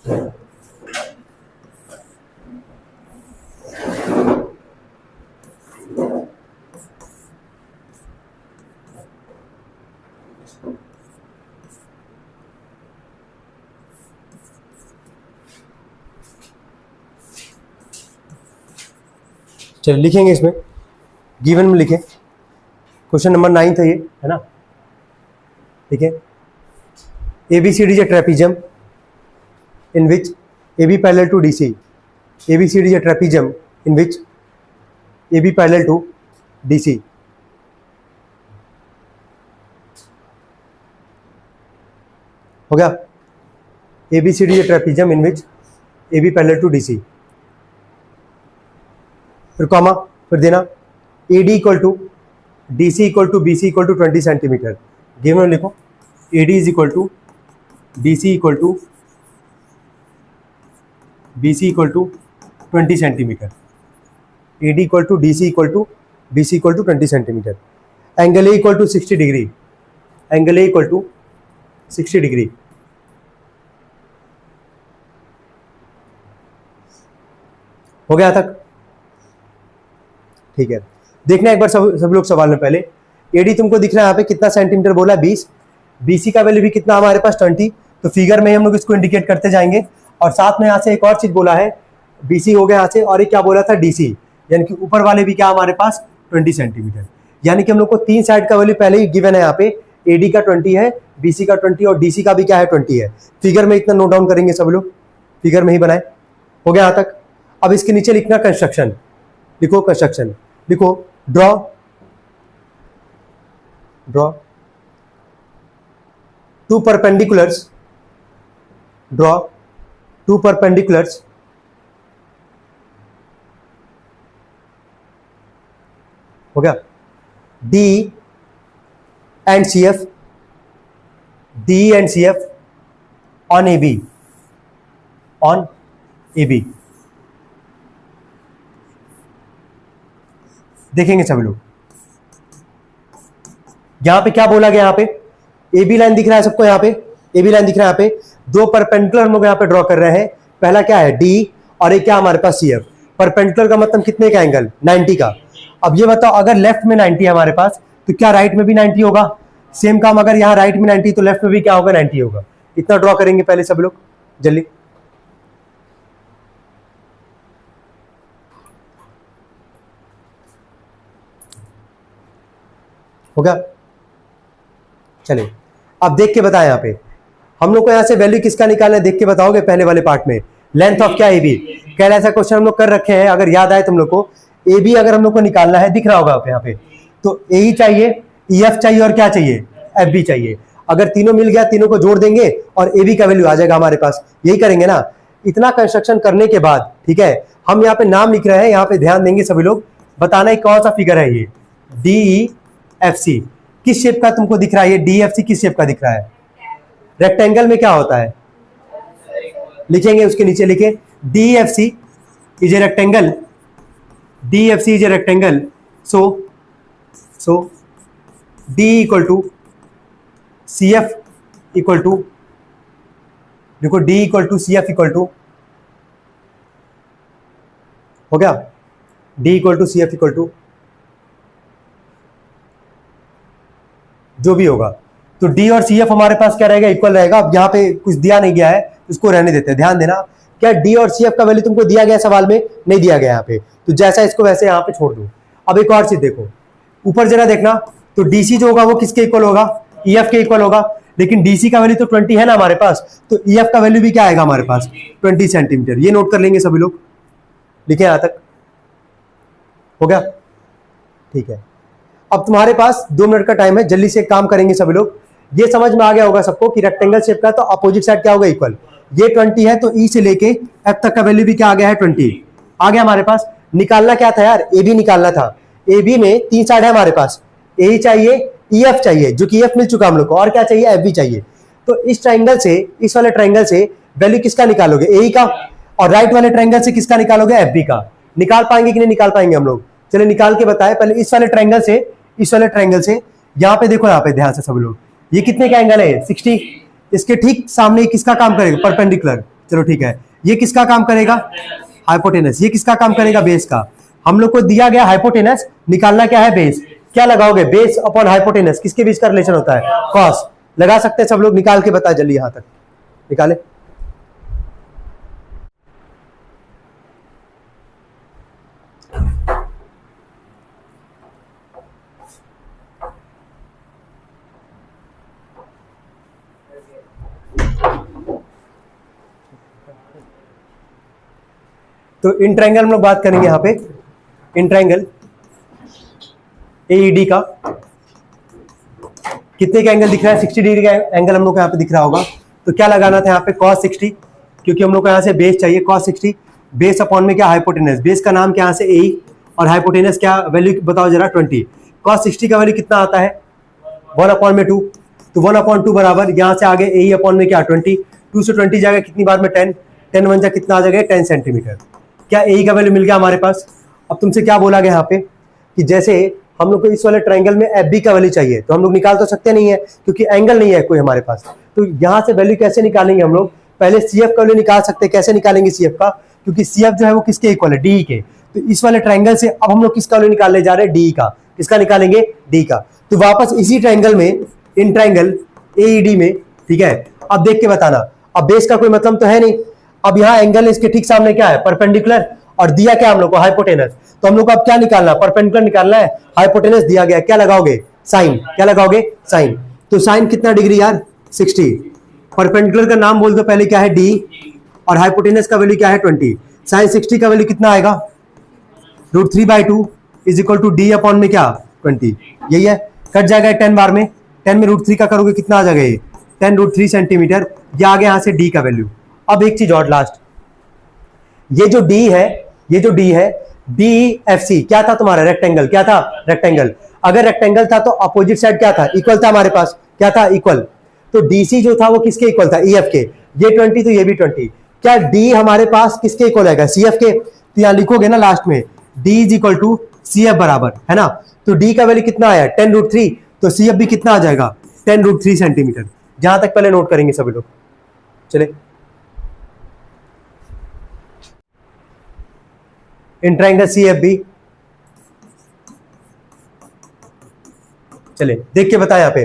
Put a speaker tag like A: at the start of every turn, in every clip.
A: चलिए लिखेंगे इसमें, गिवन में लिखें, क्वेश्चन नंबर 9 था ये, है ना। ठीक है, ABCD is a trapezium in which AB parallel to DC. ABCD is a trapezium in which AB parallel to DC. हो गया, ABCD is a trapezium in which AB parallel to DC. फिर comma, फिर देना AD equal to DC equal to BC equal to 20 centimetre. Given में लिखो AD is equal to DC equal to BC equal to 20 centimetre. AD equal to DC equal to BC equal to 20 centimetre. Angle A equal to 60 degree, angle A equal to 60 degree. हो गया तक? ठीक है, देखना एक बार सब लोग सवाल में। पहले AD तुमको दिख रहा है यहाँ पे कितना सेंटीमीटर बोला है, 20। BC का वैल्यू भी कितना हमारे पास 20। तो फिगर में हम लोग इसको इंडिकेट करते जाएंगे। और साथ में यहाँ से एक और चीज बोला है, BC हो गया यहाँ से, और एक क्या बोला था DC, यानी कि ऊपर वाले भी क्या हमारे पास 20 सेंटीमीटर। यानी कि हम लोग को 3 साइड का वैल्यू पहले ही गिवन है यहाँ पे। AD का 20 है, BC का 20 और DC का भी क्या है 20 है। फिगर में इतना नोट डाउन करेंगे सब लोग, फिगर में ही बनाए। हो गया यहाँ तक? अब इसके नीचे लिखना कंस्ट्रक्शन, लिखो कंस्ट्रक्शन, लिखो draw two perpendiculars, draw two perpendiculars हो गया, D and CF, D and CF on AB, on AB। देखेंगे सब लोग, यहां पे क्या बोला गया, यहां पे AB लाइन दिख रहा है सबको, यहां पे AB लाइन दिख रहा है। यहाँ पे दो परपेंडिकुलर हम लोग यहाँ पे ड्रॉ कर रहे हैं। पहला क्या है D, और एक क्या हमारे पास CF। परपेंडिकुलर का मतलब कितने का एंगल, 90 का। अब ये बताओ, अगर लेफ्ट में 90 है हमारे पास, तो क्या राइट में भी 90 होगा? सेम काम, अगर यहाँ राइट में 90 तो लेफ्ट में भी क्या होगा, 90 होगा। इतना ड्रॉ करेंगे पहले सब लोग जल्दी। हो गया? चलिए अब देख के बताएं, यहाँ पे हम लोग को यहाँ से वैल्यू किसका निकालना है, देख के बताओगे पहले वाले पार्ट में। लेंथ ऑफ क्या AB, क्या ऐसा क्वेश्चन हम लोग कर रखे हैं, अगर याद आए तुम लोग को। AB अगर हम लोग को निकालना है, दिख रहा होगा यहाँ पे, तो AE चाहिए, EF चाहिए, और क्या चाहिए, FB चाहिए। अगर तीनों मिल गया, तीनों को जोड़ देंगे और AB का वैल्यू आ जाएगा हमारे पास। यही करेंगे ना। इतना कंस्ट्रक्शन करने के बाद, ठीक है, हम यहाँ पे नाम लिख रहे हैं, यहाँ पे ध्यान देंगे सभी लोग। बताना है कौन सा फिगर है ये, DEFC। किस शेप का तुमको दिख रहा है ये DEFC, किस शेप का दिख रहा है? रेक्टेंगल में क्या होता है, लिखेंगे उसके नीचे लिखे DEFC is a rectangle, DEFC is a rectangle, so D equal to CF equal to, देखो D equal to CF equal to, हो गया, D equal to CF equal to जो भी होगा। तो D और CF हमारे पास क्या रहेगा, इक्वल रहेगा। अब यहाँ पे कुछ दिया नहीं गया है, उसको रहने देते हैं। ध्यान देना, क्या D और CF का वैल्यू तुमको दिया गया सवाल में, नहीं दिया गया यहाँ पे, तो जैसा इसको वैसे यहाँ पे छोड़ दो। अब एक और चीज देखो, ऊपर जरा देखना, तो DC जो होगा वो किसके इक्वल होगा, EF के इक्वल होगा। लेकिन DC का वैल्यू तो 20 है ना हमारे पास, तो EF का वैल्यू भी क्या आएगा हमारे पास, 20 सेंटीमीटर। ये नोट कर लेंगे सभी लोग, लिखे यहाँ तक? हो गया? ठीक है, अब तुम्हारे पास 2 मिनट का टाइम है, जल्दी से एक काम करेंगे सभी लोग। ये समझ में आ गया होगा सबको कि रेक्टेंगल शेप का तो अपोजिट साइड क्या होगा, इक्वल। ये 20 है तो E से लेके F तक का वैल्यू भी क्या आ गया है, 20 आ गया हमारे पास। निकालना क्या था यार, AB निकालना था। AB में 3 साइड है हमारे पास, AE चाहिए, EF चाहिए, जो कि EF मिल चुका हम लोग को, और क्या चाहिए, FB चाहिए। तो इस ट्राइंगल से, इस वाले ट्राइंगल से वैल्यू किसका निकालोगे, AE का, और राइट वाले ट्राइंगल से किसका निकालोगे, FB का। निकाल पाएंगे कि नहीं निकाल पाएंगे हम लोग? चलिए निकाल के बताए। पहले इस वाले ट्राइंगल से, इस वाले ट्राइंगल से, यहाँ पे देखो, यहाँ पे ध्यान से सब लोग, ये कितने का एंगल है, 60। इसके ठीक सामने किसका काम करेगा, परपेंडिकुलर, चलो ठीक है, ये किसका काम करेगा? हाइपोटेनस। ये किसका काम करेगा? बेस का। हम लोग को दिया गया हाइपोटेनस, निकालना क्या है? बेस। क्या लगाओगे? Base upon hypotenuse. किसके बीच का रिलेशन होता है? कॉस। लगा सकते हैं सब लोग, निकाल के बता जल्दी, यहां तक निकाले। तो इन ट्रायंगल हम लोग बात करेंगे यहां पे, इन ट्रायंगल एईडी का कितने का एंगल दिख रहा है? 60 डिग्री का एंगल हम लोग को यहाँ पे दिख रहा होगा। तो क्या लगाना था यहाँ पे? cos 60, क्योंकि हम लोग को यहाँ से बेस चाहिए। cos 60 बेस अपॉन में क्या? हाइपोटेनस। बेस का नाम क्या? यहाँ से ए, और हाइपोटेनस क्या वैल्यू बताओ जरा? 20। cos 60 का वैल्यू कितना आता है? 1/2। तो 1/2 बराबर यहाँ से आगे ए अपॉन में क्या? 20। 2 से 20 जाएगा कितनी बार में? 10। 10 बन जा कितना आ जाएगा? 10 सेंटीमीटर। क्या ए का वैल्यू मिल गया हमारे पास? अब तुमसे क्या बोला गया यहाँ पे कि जैसे हम लोग को इस वाले ट्रायंगल में एफ बी का वैल्यू चाहिए, तो हम लोग निकाल तो सकते नहीं है क्योंकि एंगल नहीं है कोई हमारे पास। तो यहाँ से वैल्यू कैसे निकालेंगे हम लोग? पहले सी एफ का वैल्यू निकाल सकते हैं। कैसे निकालेंगे सी एफ का? क्योंकि सी एफ जो है वो किसके इक्वल है? डी के। तो इस वाले ट्रायंगल से अब हम लोग किसका वैल्यू निकालने जा रहे हैं? डी का। किसका निकालेंगे? डी का। तो वापस इसी ट्रायंगल में, इन ट्रायंगल एईडी में, ठीक है, अब देख के बताना। अब बेस का कोई मतलब तो है नहीं। अब यहाँ एंगल इसके ठीक सामने क्या है? परपेंडिकुलर। और दिया क्या हम लोग को? हाइपोटेनस। तो हम लोग को अब क्या निकालना? परपेंडिकुलर निकालना है। हाइपोटेनस दिया गया, क्या लगाओगे? साइन। क्या लगाओगे? साइन। तो साइन कितना डिग्री यार? 60। परपेंडिकुलर का नाम बोल दो पहले, क्या है? डी। और हाइपोटेनस का वैल्यू क्या है? 20। साइन 60 का वैल्यू कितना आएगा? √3/2 is equal to D upon में क्या? 20। यही है। कट जाएगा 10 बार में। 10 में √3 का करोगे कितना आ जाएगा? ये 10√3 सेंटीमीटर। ये आ गया यहाँ से डी का वैल्यू। अब एक चीज और लास्ट, ये जो डी है, ये जो डी है, डी एफ सी क्या था तुम्हारा? रेक्टेंगल। क्या था? रेक्टेंगल। अगर रेक्टेंगल था तो अपोजिट साइड क्या था? इक्वल था हमारे पास। क्या था? इक्वल। तो डीसी जो था वो किसके इक्वल था? ईएफ के। ये 20 तो ये भी 20। क्या डी हमारे पास किसके इक्वल आएगा? सीएफ के। तो यहां लिखोगे ना लास्ट में, D is equal to CF बराबर, है ना? तो डी का वैल्यू कितना आया? 10√3। तो सीएफ भी कितना आ जाएगा? 10√3 सेंटीमीटर। जहां तक पहले नोट करेंगे सभी लोग। चले, इन ट्रायंगल सीएफबी, चले देख के बताया यहाँ पे।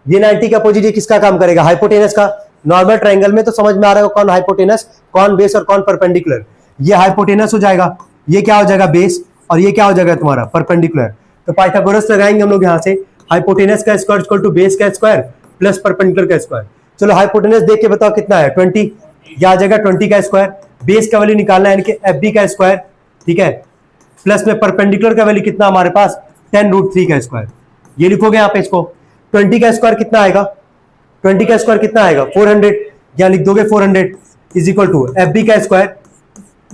A: ये 90 का अपोजिट किसका काम करेगा? हाइपोटेनस का। नॉर्मल ट्रायंगल में तो समझ में आ रहा है कौन हाइपोटेनस, कौन बेस और कौन परपेंडिकुलर। ये हाइपोटेनस हो जाएगा, ये क्या हो जाएगा? बेस। और ये क्या हो जाएगा तुम्हारा? परपेंडिकुलर। तो पाइथागोरस लगाएंगे हम लोग यहाँ से। हाइपोटेनस का स्क्वायर इक्वल टू बेस का स्क्वायर प्लस परपेंडिकुलर का स्क्वायर। चलो हाइपोटेनस देख के बताओ कितना है? 20। यह आ जाएगा 20 का स्क्वायर। बेस का वैल्यू निकालना है, यानी कि एफ बी का स्क्वायर, ठीक है, प्लस में परपेंडिकुलर का वैल्यू कितना हमारे पास? 10√3 का स्क्वायर। ये लिखोगे यहाँ पे इसको। 20 का स्क्वायर कितना आएगा? 20 का स्क्वायर कितना आएगा? 400। यहाँ लिख दोगे 400 is equal to F B का स्क्वायर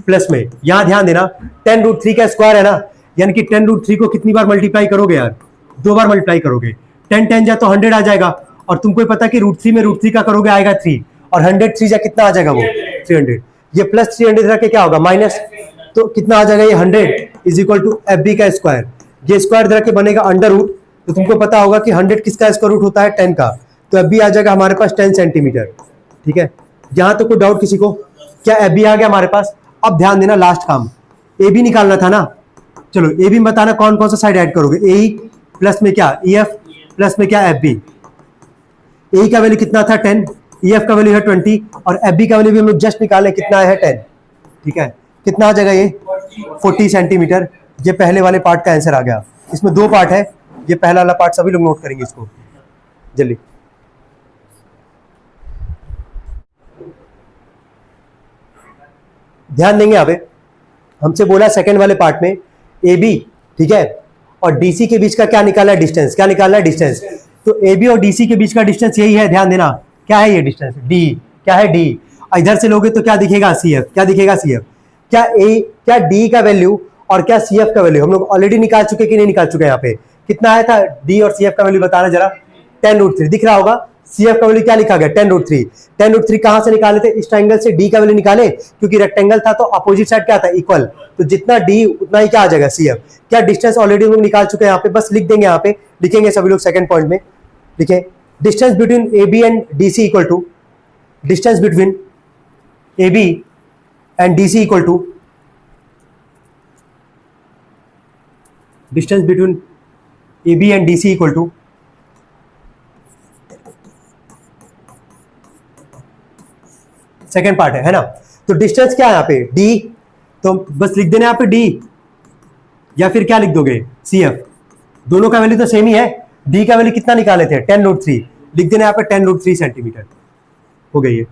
A: प्लस में, यहां ध्यान देना 10√3 का स्क्वायर है ना, यानी कि 10√3 को कितनी बार मल्टीप्लाई करोगे यार? 2 बार मल्टीप्लाई करोगे। 10 10 जा तो 100 आ जाएगा। और तुमको पता कि √3 में √3 का करोगे आएगा 3, और 100 3 जा कितना आ जाएगा? वो 300। ये प्लस 300 रख के क्या होगा? माइनस। तो कितना आ जाएगा? ये 100 is equal to F B का स्क्वायर। ये स्क्वायर रख के बनेगा अंडर रूट। तो तुमको पता होगा कि 100 किसका स्क्वायर रूट होता है? 10 का। तो एफ बी आ जाएगा हमारे पास 10 सेंटीमीटर, ठीक है। यहां तो कोई डाउट किसी को? क्या एफ बी आ गया हमारे पास? अब ध्यान देना, लास्ट काम ए बी निकालना था ना। चलो ए बी में बताना कौन कौन सा साइड ऐड करोगे? ए प्लस में क्या? ई एफ प्लस में क्या? F B. ए का वैल्यू कितना था? 10। ई एफ का वैल्यू है 20, और एफ बी का वैल्यू भी हम लोग जस्ट निकाले, कितना है? 10, ठीक है। कितना आ जाएगा? ये 40 सेंटीमीटर। ये पहले वाले पार्ट का आंसर आ गया। इसमें 2 पार्ट है, ये पहला वाला पार्ट सभी लोग नोट करेंगे इसको जल्दी। ध्यान देंगे यहाँ पे, हमसे बोला सेकंड वाले पार्ट में ए बी, ठीक है, और डीसी के बीच का क्या निकाला है? डिस्टेंस। क्या निकालना है? डिस्टेंस। तो ए बी और डीसी के बीच का डिस्टेंस यही है, ध्यान देना। क्या है ये डिस्टेंस? डी। क्या है? डी। इधर से लोगे तो क्या दिखेगा? C F. क्या दिखेगा? C F. क्या डी का वैल्यू और क्या सी एफ का वैल्यू हम लोग ऑलरेडी निकाल चुके कि नहीं निकाल चुके? यहाँ पे कितना आया था? डी और सी एफ का वैल्यू बताना जरा। 10√3 दिख रहा होगा। सी एफ का वैल्यू क्या लिखा गया? 10√3। 10√3 कहां से निकाले थे? इस ट्रायंगल से डी का वैल्यू निकाले, क्योंकि रेक्टेंगल था तो अपोजिट साइड क्या था? इक्वल। तो जितना डी उतना ही क्या आ जाएगा? C F. क्या डिस्टेंस ऑलरेडी हम लोग निकाल चुके हैं यहाँ पे? बस लिख देंगे, यहाँ पे लिखेंगे सभी लोग सेकंड पॉइंट में। लिखे distance between A B and D C equal to distance between A B and D C equal to distance between A B and D C equal to second part है ना। तो distance क्या है यहाँ पे D, तो बस लिख देना यहाँ पे डी, या फिर क्या लिख दोगे सी एफ, दोनों का वैल्यू तो सेम ही है। डी का वैल्यू कितना निकाले थे 10√3, लिख देना यहाँ पे 10√3 सेंटीमीटर, हो गई है।